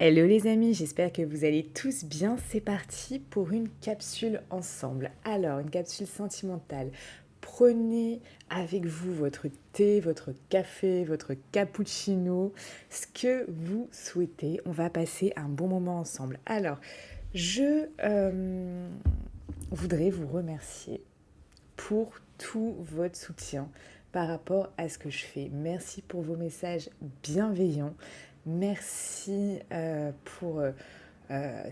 Hello les amis, j'espère que vous allez tous bien. C'est parti pour une capsule ensemble. Alors, une capsule sentimentale. Prenez avec vous votre thé, votre café, votre cappuccino, ce que vous souhaitez. On va passer un bon moment ensemble. Alors, je voudrais vous remercier pour tout votre soutien par rapport à ce que je fais. Merci pour vos messages bienveillants. Merci pour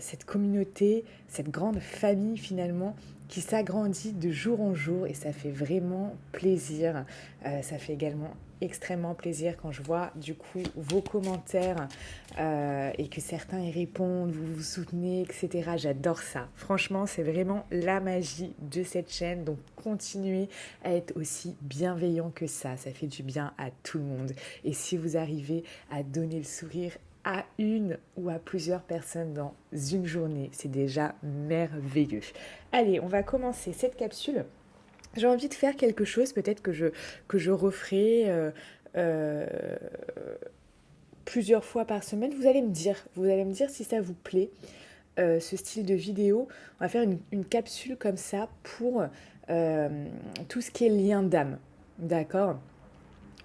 cette communauté, cette grande famille finalement qui s'agrandit de jour en jour et ça fait vraiment plaisir. Ça fait également extrêmement plaisir quand je vois du coup vos commentaires et que certains y répondent, vous vous soutenez, etc. J'adore ça. Franchement, c'est vraiment la magie de cette chaîne. Donc, continuez à être aussi bienveillant que ça. Ça fait du bien à tout le monde. Et si vous arrivez à donner le sourire à une ou à plusieurs personnes dans une journée, c'est déjà merveilleux. Allez, on va commencer cette capsule. J'ai envie de faire quelque chose peut-être que je referai euh, plusieurs fois par semaine. Vous allez me dire si ça vous plaît, ce style de vidéo. On va faire une capsule comme ça pour tout ce qui est lien d'âme. D'accord?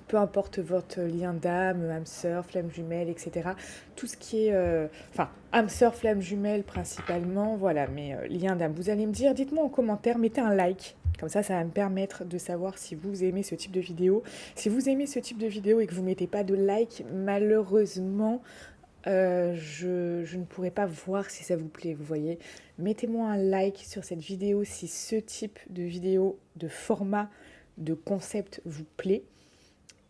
Peu importe votre lien d'âme, âme sœur, flamme jumelle, etc. Tout ce qui est... Enfin, âme sœur, flamme jumelle principalement, voilà, mais lien d'âme. Vous allez me dire, dites-moi en commentaire, mettez un like. Comme ça va me permettre de savoir si vous aimez ce type de vidéo. Si vous aimez ce type de vidéo et que vous ne mettez pas de like, malheureusement, je ne pourrai pas voir si ça vous plaît, vous voyez. Mettez-moi un like sur cette vidéo si ce type de vidéo, de format, de concept vous plaît.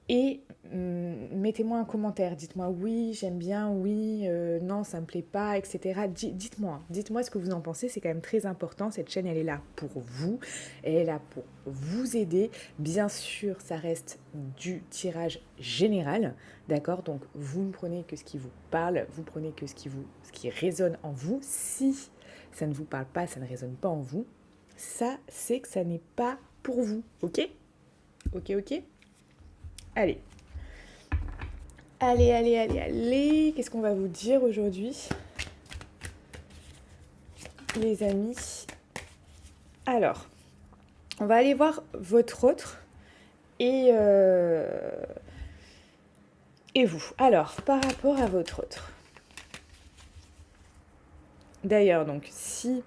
Et mettez-moi un commentaire, dites-moi oui, j'aime bien, oui, non, ça me plaît pas, etc. Dites-moi ce que vous en pensez, c'est quand même très important. Cette chaîne, elle est là pour vous, elle est là pour vous aider. Bien sûr, ça reste du tirage général, d'accord? Donc, vous ne prenez que ce qui vous parle, vous prenez que ce qui résonne en vous. Si ça ne vous parle pas, ça ne résonne pas en vous, ça, c'est que ça n'est pas pour vous, ok? Ok. Allez. Allez. Qu'est-ce qu'on va vous dire aujourd'hui, les amis? Alors, on va aller voir votre autre et vous. Alors, par rapport à votre autre. D'ailleurs, donc, si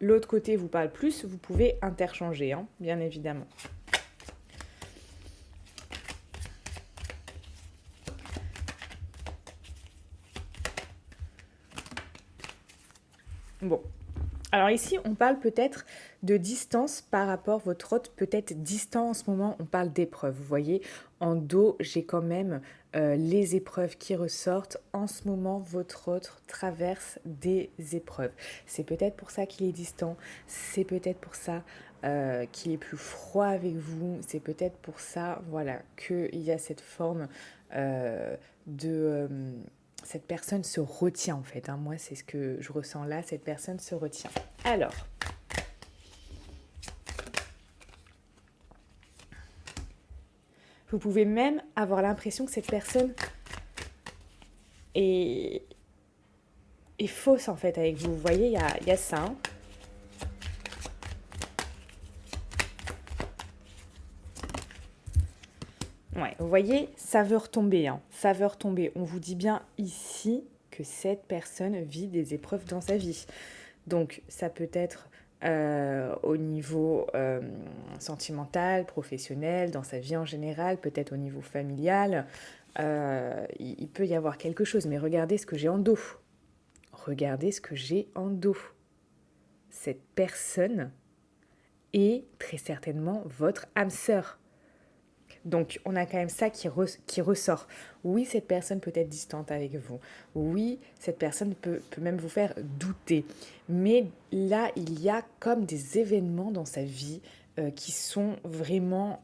l'autre côté vous parle plus, vous pouvez interchanger, hein, bien évidemment. Bon. Alors ici, on parle peut-être de distance par rapport à votre autre, peut-être distant en ce moment, on parle d'épreuves. Vous voyez, en dos, j'ai quand même les épreuves qui ressortent. En ce moment, votre autre traverse des épreuves. C'est peut-être pour ça qu'il est distant, c'est peut-être pour ça qu'il est plus froid avec vous, c'est peut-être pour ça, voilà, qu'il y a cette forme de... cette personne se retient en fait, hein. Moi c'est ce que je ressens là, cette personne se retient. Alors, vous pouvez même avoir l'impression que cette personne est fausse en fait avec vous. Vous voyez, il y a ça. Hein. Ouais, vous voyez, ça veut retomber, hein. Ça veut retomber. On vous dit bien ici que cette personne vit des épreuves dans sa vie. Donc, ça peut être au niveau sentimental, professionnel, dans sa vie en général, peut-être au niveau familial. Il peut y avoir quelque chose, mais regardez ce que j'ai en dos. Regardez ce que j'ai en dos. Cette personne est très certainement votre âme sœur. Donc, on a quand même ça qui ressort. Oui, cette personne peut être distante avec vous. Oui, cette personne peut même vous faire douter. Mais là, il y a comme des événements dans sa vie qui sont vraiment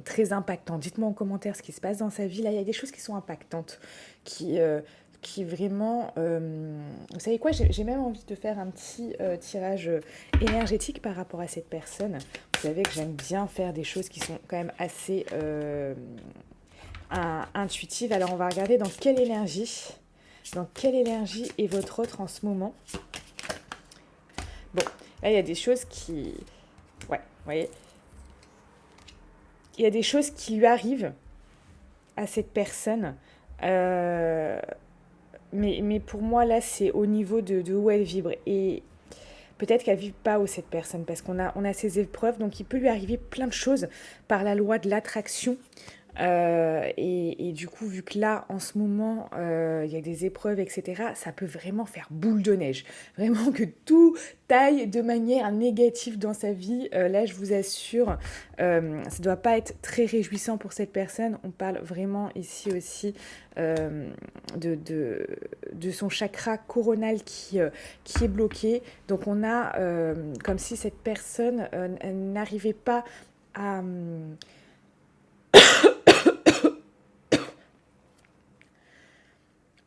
très impactants. Dites-moi en commentaire ce qui se passe dans sa vie. Là, il y a des choses qui sont impactantes, qui vraiment... vous savez quoi, j'ai même envie de faire un petit tirage énergétique par rapport à cette personne. Vous savez que j'aime bien faire des choses qui sont quand même assez intuitive. Alors, on va regarder dans quelle énergie est votre autre en ce moment. Bon, là, il y a des choses qui... Ouais, vous voyez. Il y a des choses qui lui arrivent à cette personne. Mais pour moi, là, c'est au niveau de où elle vibre. Et peut-être qu'elle ne vibre pas haut, cette personne, parce qu'on a ses épreuves. Donc, il peut lui arriver plein de choses par la loi de l'attraction. Et du coup, vu que là, en ce moment, il y a des épreuves, etc., ça peut vraiment faire boule de neige. Vraiment que tout aille de manière négative dans sa vie. Là, je vous assure, ça ne doit pas être très réjouissant pour cette personne. On parle vraiment ici aussi de son chakra coronal qui est bloqué. Donc, on a comme si cette personne n'arrivait pas à...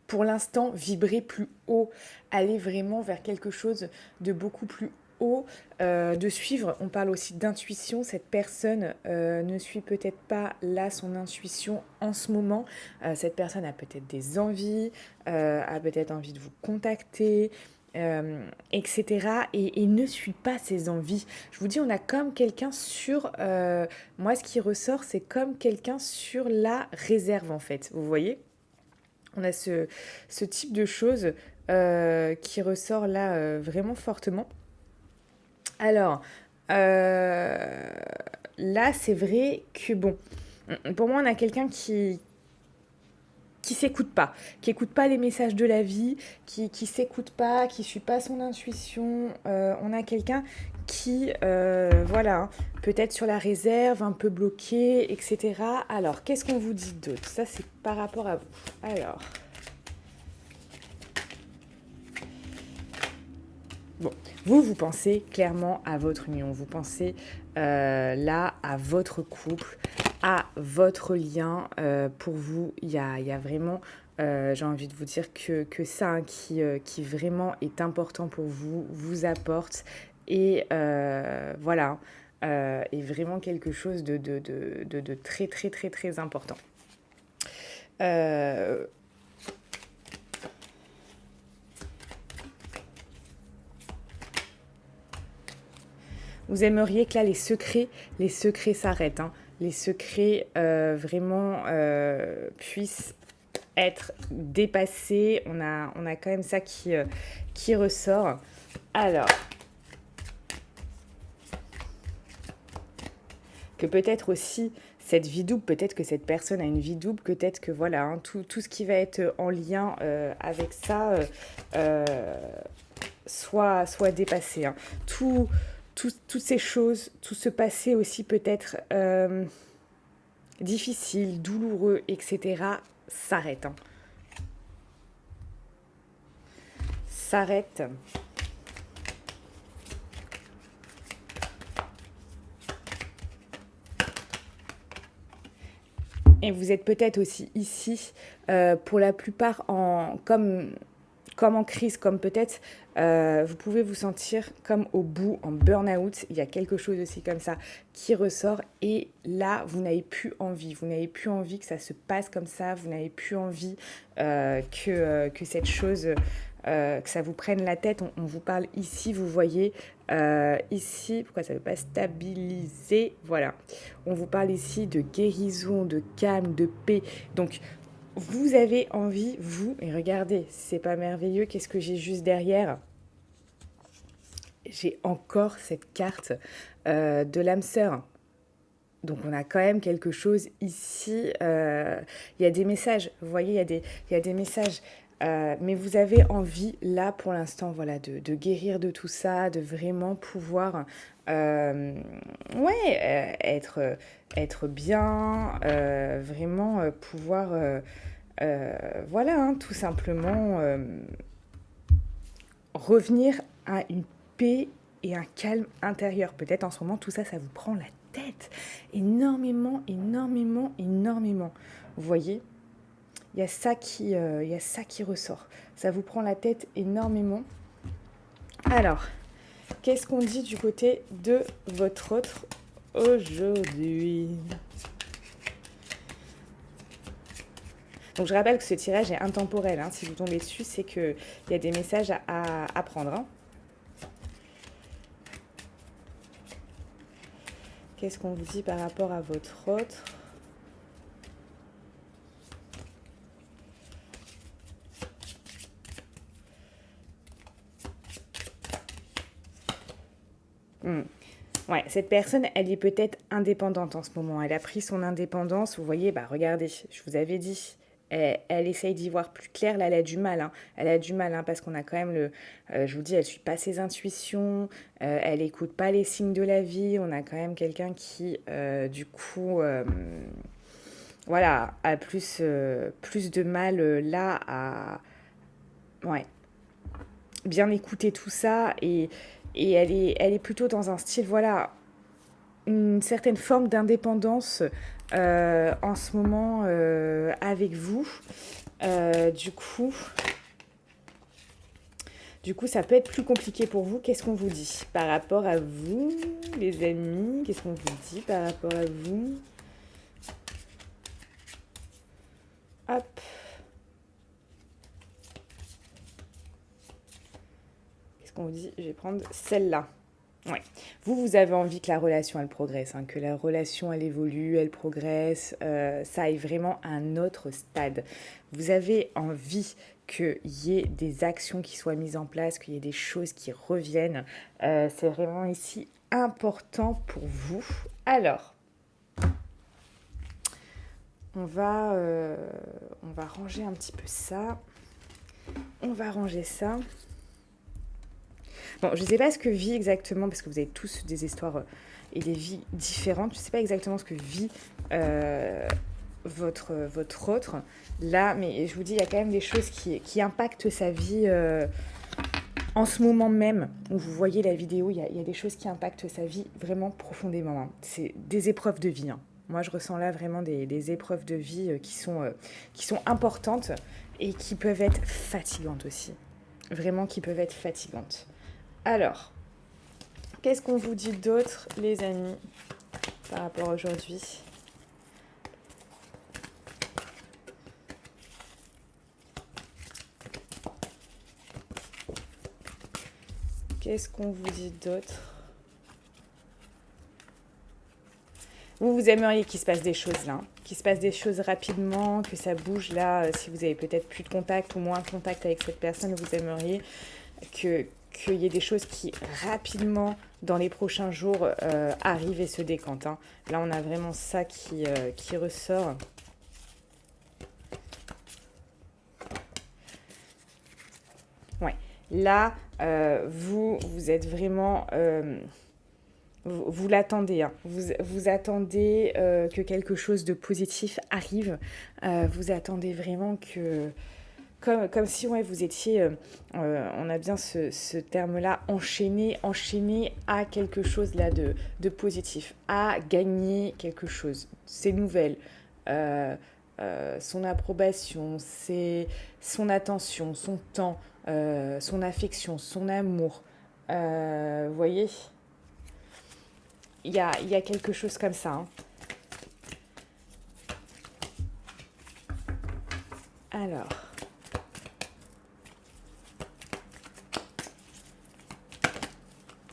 pour l'instant, vibrer plus haut, aller vraiment vers quelque chose de beaucoup plus haut, de suivre. On parle aussi d'intuition. Cette personne ne suit peut-être pas là son intuition en ce moment. Cette personne a peut-être des envies, a peut-être envie de vous contacter, etc. Et ne suit pas ses envies. Je vous dis, on a comme quelqu'un sur... moi, ce qui ressort, c'est comme quelqu'un sur la réserve, en fait. Vous voyez ? On a ce type de choses qui ressort là vraiment fortement. Alors, là, c'est vrai que, bon, pour moi, on a quelqu'un qui s'écoute pas, qui écoute pas les messages de la vie, qui s'écoute pas, qui suit pas son intuition. On a quelqu'un qui, voilà, peut-être sur la réserve, un peu bloqué, etc. Alors, qu'est-ce qu'on vous dit d'autre ? Ça, c'est par rapport à vous. Alors, bon, vous pensez clairement à votre union, vous pensez là à votre couple, à votre lien. Pour vous, il y a vraiment, j'ai envie de vous dire que ça hein, qui vraiment est important pour vous, vous apporte et voilà, est vraiment quelque chose de très très très très important. Vous aimeriez que là, les secrets s'arrêtent. Hein. Les secrets vraiment puissent être dépassés. On a quand même ça qui ressort. Alors, que peut-être aussi cette vie double, peut-être que cette personne a une vie double, peut-être que voilà, hein, tout ce qui va être en lien avec ça soit dépassé. Hein. Toutes ces choses, tout ce passé aussi peut-être difficile, douloureux, etc., s'arrête. Hein. S'arrête. Et vous êtes peut-être aussi ici, pour la plupart, comme en crise, comme peut-être vous pouvez vous sentir comme au bout, en burn-out. Il y a quelque chose aussi comme ça qui ressort. Et là, vous n'avez plus envie. Vous n'avez plus envie que ça se passe comme ça. Vous n'avez plus envie que cette chose... que ça vous prenne la tête, on vous parle ici, vous voyez, ici, pourquoi ça ne veut pas stabiliser, voilà, on vous parle ici de guérison, de calme, de paix, donc vous avez envie, vous, et regardez, c'est pas merveilleux, qu'est-ce que j'ai juste derrière ? J'ai encore cette carte de l'âme sœur. Donc on a quand même quelque chose ici, il y a des messages, vous voyez, il y a des messages. Mais vous avez envie, là, pour l'instant, voilà, de guérir de tout ça, de vraiment pouvoir être bien, vraiment pouvoir, voilà, hein, tout simplement revenir à une paix et un calme intérieur. Peut-être en ce moment, tout ça, ça vous prend la tête énormément. Vous voyez ? Il y a ça qui ressort. Ça vous prend la tête énormément. Alors, qu'est-ce qu'on dit du côté de votre autre aujourd'hui ? Donc je rappelle que ce tirage est intemporel, hein. Si vous tombez dessus, c'est qu'il y a des messages à prendre, hein. Qu'est-ce qu'on vous dit par rapport à votre autre? Ouais, cette personne, elle est peut-être indépendante en ce moment. Elle a pris son indépendance. Vous voyez, bah regardez, je vous avais dit. Elle essaye d'y voir plus clair. Là, elle a du mal, hein. Elle a du mal, hein, parce qu'on a quand même je vous dis, elle ne suit pas ses intuitions. Elle n'écoute pas les signes de la vie. On a quand même quelqu'un qui, du coup, voilà, a plus de mal là à... Ouais, bien écouter tout ça. Et elle est plutôt dans un style, voilà, une certaine forme d'indépendance en ce moment avec vous. Euh, du coup, du coup, ça peut être plus compliqué pour vous. Qu'est-ce qu'on vous dit par rapport à vous, les amis? Qu'est-ce qu'on vous dit par rapport à vous? Hop. Qu'est-ce qu'on vous dit? Je vais prendre celle-là. Ouais. Vous avez envie que la relation, elle progresse, hein, que la relation, elle évolue, elle progresse, ça aille vraiment à un autre stade. Vous avez envie qu'il y ait des actions qui soient mises en place, qu'il y ait des choses qui reviennent. C'est vraiment ici important pour vous. Alors, on va ranger un petit peu ça. On va ranger ça. Bon, je ne sais pas ce que vit exactement, parce que vous avez tous des histoires et des vies différentes. Je ne sais pas exactement ce que vit votre autre là, mais je vous dis, il y a quand même des choses qui impactent sa vie en ce moment même, où vous voyez la vidéo, il y a des choses qui impactent sa vie vraiment profondément, hein. C'est des épreuves de vie, hein. Moi, je ressens là vraiment des épreuves de vie qui sont importantes et qui peuvent être fatigantes aussi. Vraiment qui peuvent être fatigantes. Alors, qu'est-ce qu'on vous dit d'autre, les amis, par rapport à aujourd'hui? Qu'est-ce qu'on vous dit d'autre? Vous aimeriez qu'il se passe des choses là, hein, qu'il se passe des choses rapidement, que ça bouge là, si vous avez peut-être plus de contact ou moins de contact avec cette personne, vous aimeriez qu'il y ait des choses qui rapidement, dans les prochains jours, arrivent et se décantent, hein. Là, on a vraiment ça qui ressort. Ouais. Là, vous êtes vraiment... vous l'attendez, hein. Vous attendez que quelque chose de positif arrive. Vous attendez vraiment que... Comme si ouais, vous étiez, on a bien ce terme-là, enchaîné à quelque chose là de positif, à gagner quelque chose, ses nouvelles, euh, son approbation, son attention, son temps, son affection, son amour. Vous voyez, il y a quelque chose comme ça, hein. Alors...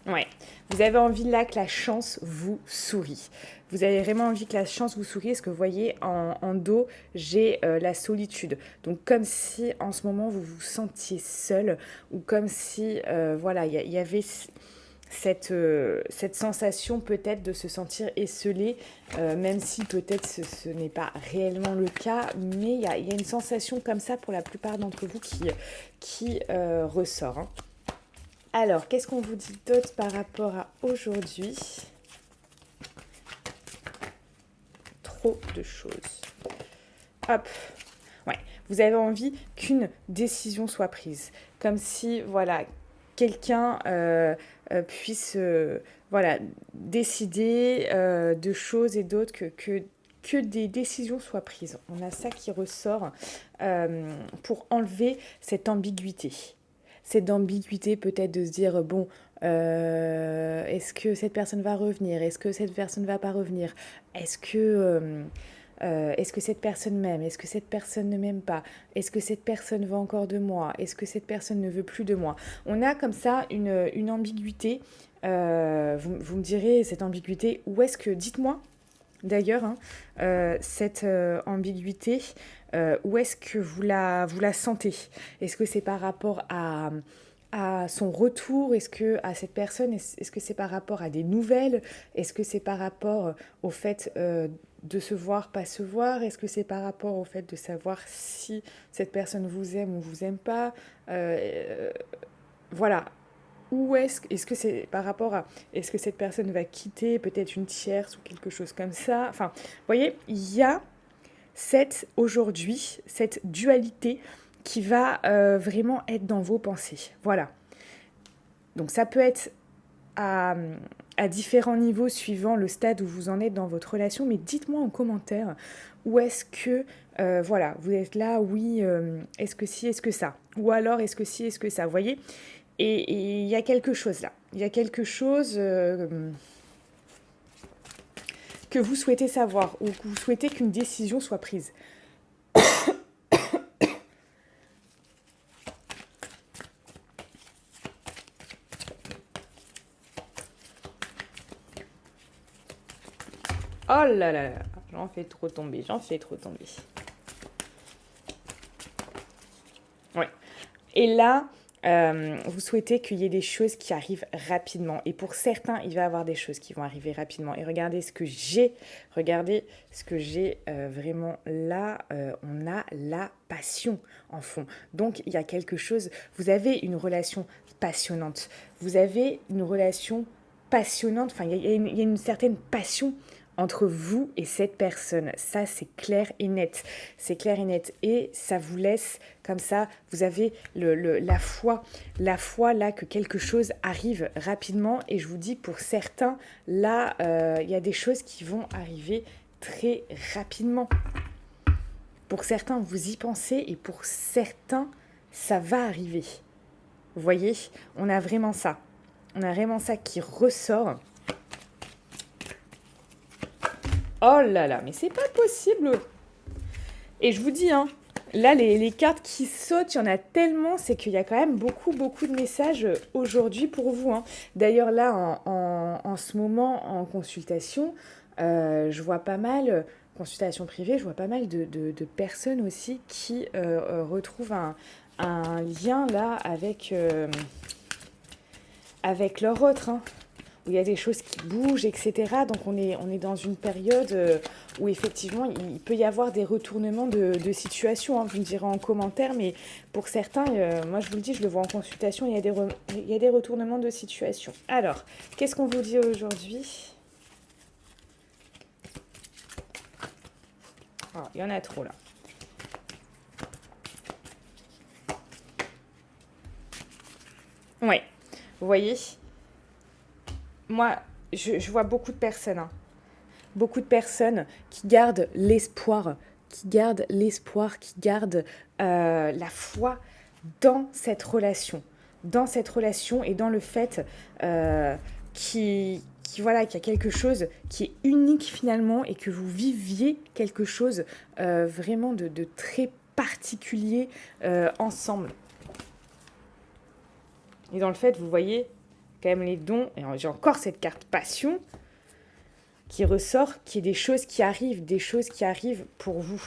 Ouais, vous avez envie là que la chance vous sourit. Vous avez vraiment envie que la chance vous sourie. Ce que vous voyez en dos, j'ai la solitude. Donc comme si en ce moment vous vous sentiez seul ou comme si voilà il y avait cette sensation peut-être de se sentir esselé, même si peut-être ce n'est pas réellement le cas, mais il y a une sensation comme ça pour la plupart d'entre vous qui ressort, hein. Alors, qu'est-ce qu'on vous dit d'autre par rapport à aujourd'hui? Trop de choses. Hop. Ouais. Vous avez envie qu'une décision soit prise. Comme si, voilà, quelqu'un puisse, voilà, décider de choses et d'autres, que des décisions soient prises. On a ça qui ressort pour enlever cette ambiguïté. Cette ambiguïté peut-être de se dire, bon, est-ce que cette personne va revenir? Est-ce que cette personne va pas revenir? Est-ce que Est-ce que cette personne m'aime? Est-ce que cette personne ne m'aime pas? Est-ce que cette personne veut encore de moi? Est-ce que cette personne ne veut plus de moi? On a comme ça une ambiguïté. Vous me direz, cette ambiguïté, où est-ce que... Dites-moi, d'ailleurs, hein, cette ambiguïté, où est-ce que vous la sentez? Est-ce que c'est par rapport à son retour? Est-ce que à cette personne, est-ce que c'est par rapport à des nouvelles? Est-ce que c'est par rapport au fait de se voir, pas se voir? Est-ce que c'est par rapport au fait de savoir si cette personne vous aime ou vous aime pas? Voilà. Ou est-ce que c'est par rapport à... Est-ce que cette personne va quitter peut-être une tierce ou quelque chose comme ça? Enfin, vous voyez, il y a aujourd'hui, cette dualité qui va vraiment être dans vos pensées. Voilà. Donc ça peut être à, à différents niveaux suivant le stade où vous en êtes dans votre relation, mais dites-moi en commentaire où est-ce que, voilà, vous êtes là, oui, est-ce que si, est-ce que ça? Ou alors, est-ce que si, est-ce que ça? Vous voyez? Et il y a quelque chose là. Il y a quelque chose que vous souhaitez savoir ou que vous souhaitez qu'une décision soit prise. Oh là là là, j'en fais trop tomber, j'en fais trop tomber. Ouais. Et là, vous souhaitez qu'il y ait des choses qui arrivent rapidement. Et pour certains, il va y avoir des choses qui vont arriver rapidement. Et regardez ce que j'ai. Regardez ce que j'ai vraiment là. On a la passion en fond. Donc, il y a quelque chose. Vous avez une relation passionnante. Vous avez une relation passionnante. Enfin, il y a une certaine passion entre vous et cette personne. Ça, c'est clair et net. C'est clair et net. Et ça vous laisse comme ça, vous avez la foi là que quelque chose arrive rapidement. Et je vous dis, pour certains, là, il y a des choses qui vont arriver très rapidement. Pour certains, vous y pensez et pour certains, ça va arriver. Vous voyez, on a vraiment ça. On a vraiment ça qui ressort. Oh là là, mais c'est pas possible. Et je vous dis, hein, là, les cartes qui sautent, il y en a tellement, c'est qu'il y a quand même beaucoup de messages aujourd'hui pour vous, hein. D'ailleurs, là, en ce moment, en consultation, je vois pas mal, consultation privée, je vois pas mal de personnes aussi qui retrouvent un lien là avec leur autre, hein, où il y a des choses qui bougent, etc. Donc on est dans une période où effectivement il peut y avoir des retournements de situation, hein. Vous me direz en commentaire, mais pour certains, moi je vous le dis, je le vois en consultation, il y a des retournements de situation. Alors, qu'est-ce qu'on vous dit aujourd'hui? Oh, il y en a trop là. Ouais, vous voyez, moi je vois beaucoup de personnes, hein. Beaucoup de personnes qui gardent l'espoir, qui gardent la foi dans cette relation et dans le fait voilà, qu'il y a quelque chose qui est unique finalement et que vous viviez quelque chose vraiment de très particulier ensemble. Et dans le fait, vous voyez quand même les dons, et j'ai encore cette carte passion qui ressort, qui est des choses qui arrivent pour vous.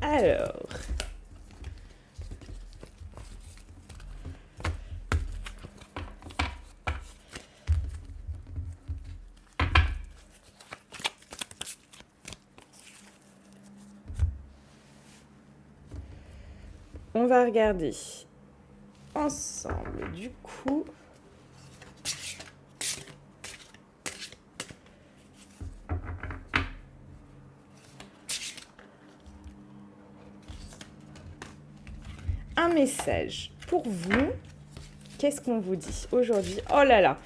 Alors, on va regarder ensemble du coup. Un message pour vous. Qu'est-ce qu'on vous dit aujourd'hui? Oh là là,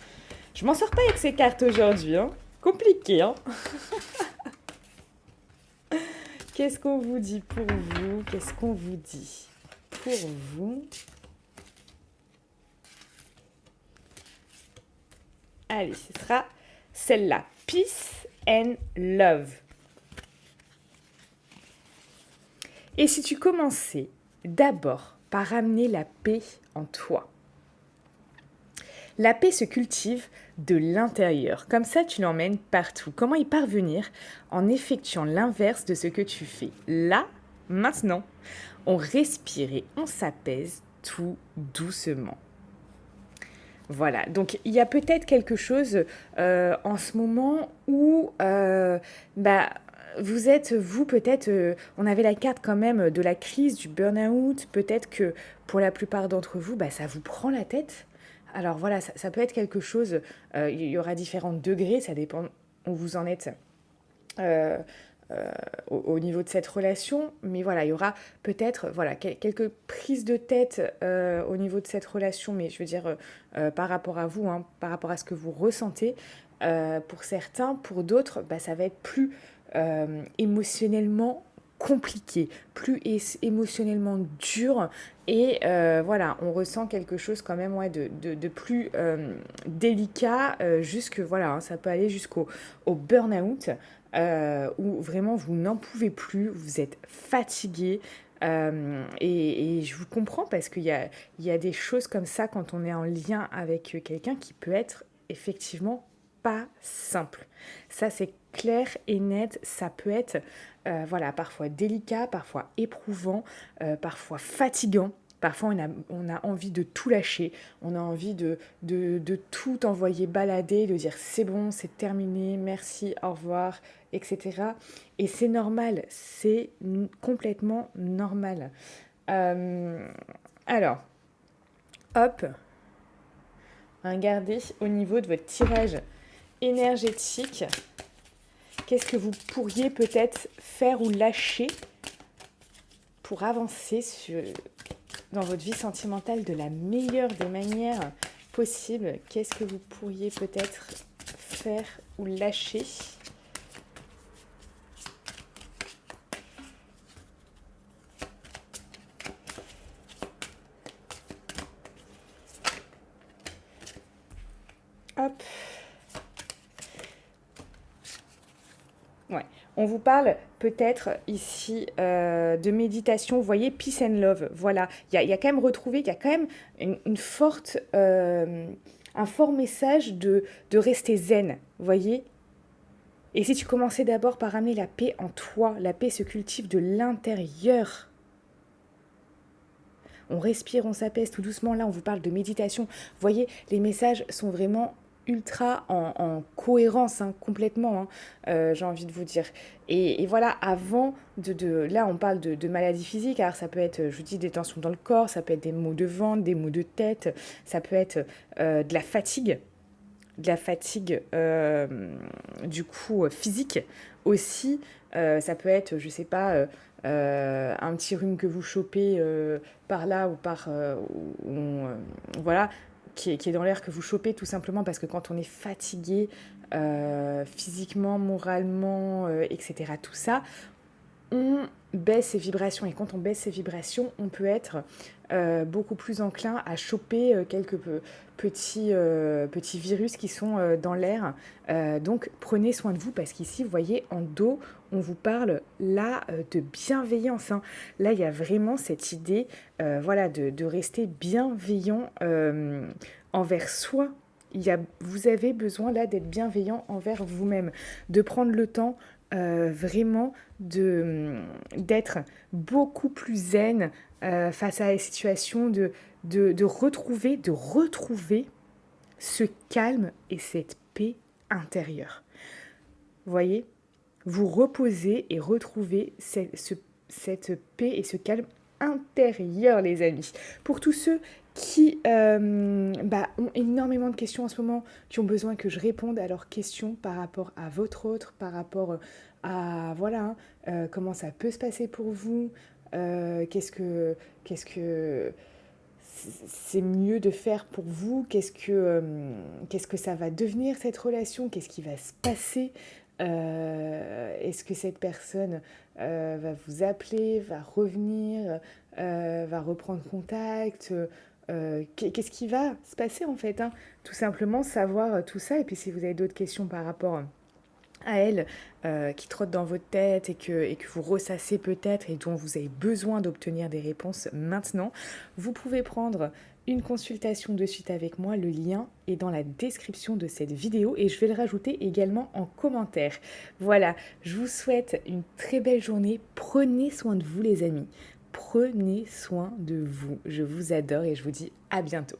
je m'en sors pas avec ces cartes aujourd'hui, hein. Compliqué, hein. Qu'est-ce qu'on vous dit pour vous? Qu'est-ce qu'on vous dit pour vous? Allez, ce sera celle-là. Peace and love. Et si tu commençais d'abord par amener la paix en toi? La paix se cultive de l'intérieur. Comme ça, tu l'emmènes partout. Comment y parvenir? En effectuant l'inverse de ce que tu fais. Là, maintenant, on respire et on s'apaise tout doucement. Voilà, donc il y a peut-être quelque chose en ce moment où vous êtes, vous peut-être, on avait la carte quand même de la crise, du burn-out, peut-être que pour la plupart d'entre vous, ça vous prend la tête. Alors voilà, ça peut être quelque chose, il y aura différents degrés, ça dépend où vous en êtes. euh, au niveau de cette relation, mais voilà, il y aura peut-être voilà, quelques prises de tête au niveau de cette relation, mais je veux dire par rapport à vous, hein, par rapport à ce que vous ressentez. Pour certains, pour d'autres, ça va être plus émotionnellement compliqué, plus émotionnellement dur, et voilà, on ressent quelque chose quand même de plus délicat, jusque voilà, hein, ça peut aller au burn-out, où vraiment vous n'en pouvez plus, vous êtes fatigué. Et je vous comprends parce qu'il y a des choses comme ça quand on est en lien avec quelqu'un qui peut être effectivement pas simple. Ça, c'est clair et net. Ça peut être voilà, parfois délicat, parfois éprouvant, parfois fatigant. Parfois, on a envie de tout lâcher, on a envie de tout envoyer balader, de dire c'est bon, c'est terminé, merci, au revoir, etc. Et c'est normal, c'est complètement normal. Euh, alors, hop, regardez au niveau de votre tirage énergétique, qu'est-ce que vous pourriez peut-être faire ou lâcher pour avancer dans votre vie sentimentale de la meilleure des manières possibles? Qu'est-ce que vous pourriez peut-être faire ou lâcher? Hop. Ouais. On vous parle peut-être ici de méditation. Vous voyez, peace and love. Voilà. Il y a quand même retrouvé, il y a quand même une forte, un fort message de rester zen. Vous voyez? Et si tu commençais d'abord par amener la paix en toi, la paix se cultive de l'intérieur. On respire, on s'apaise tout doucement. Là, on vous parle de méditation. Vous voyez, les messages sont vraiment ultra en cohérence, hein, complètement, hein, j'ai envie de vous dire. Et voilà, avant là, on parle de maladies physiques. Alors, ça peut être, je vous dis, des tensions dans le corps, ça peut être des maux de ventre, des maux de tête, ça peut être de la fatigue. De la fatigue du coup physique aussi. Ça peut être, je sais pas, un petit rhume que vous chopez par là ou par voilà, qui est dans l'air, que vous chopez tout simplement parce que quand on est fatigué physiquement, moralement, etc., tout ça, on baisse ses vibrations. Et quand on baisse ses vibrations, on peut être beaucoup plus enclin à choper quelques petits virus qui sont dans l'air. Donc prenez soin de vous parce qu'ici, vous voyez, en dos, on vous parle là de bienveillance, hein. Là, il y a vraiment cette idée voilà, de rester bienveillant envers soi. Vous avez besoin là d'être bienveillant envers vous-même, de prendre le temps vraiment d'être beaucoup plus zen face à la situation, de retrouver ce calme et cette paix intérieure. Vous voyez, vous reposez et retrouvez cette paix et ce calme intérieur, les amis. Pour tous ceux qui ont énormément de questions en ce moment, qui ont besoin que je réponde à leurs questions par rapport à votre autre, par rapport à voilà, hein, comment ça peut se passer pour vous, qu'est-ce que c'est mieux de faire pour vous, qu'est-ce que ça va devenir cette relation, qu'est-ce qui va se passer, est-ce que cette personne va vous appeler, va revenir, va reprendre contact, qu'est-ce qui va se passer en fait, hein, tout simplement savoir tout ça. Et puis si vous avez d'autres questions par rapport à elle qui trotte dans votre tête et que vous ressassez peut-être et dont vous avez besoin d'obtenir des réponses maintenant, vous pouvez prendre une consultation de suite avec moi. Le lien est dans la description de cette vidéo et je vais le rajouter également en commentaire. Voilà, je vous souhaite une très belle journée. Prenez soin de vous les amis. Prenez soin de vous. Je vous adore et je vous dis à bientôt.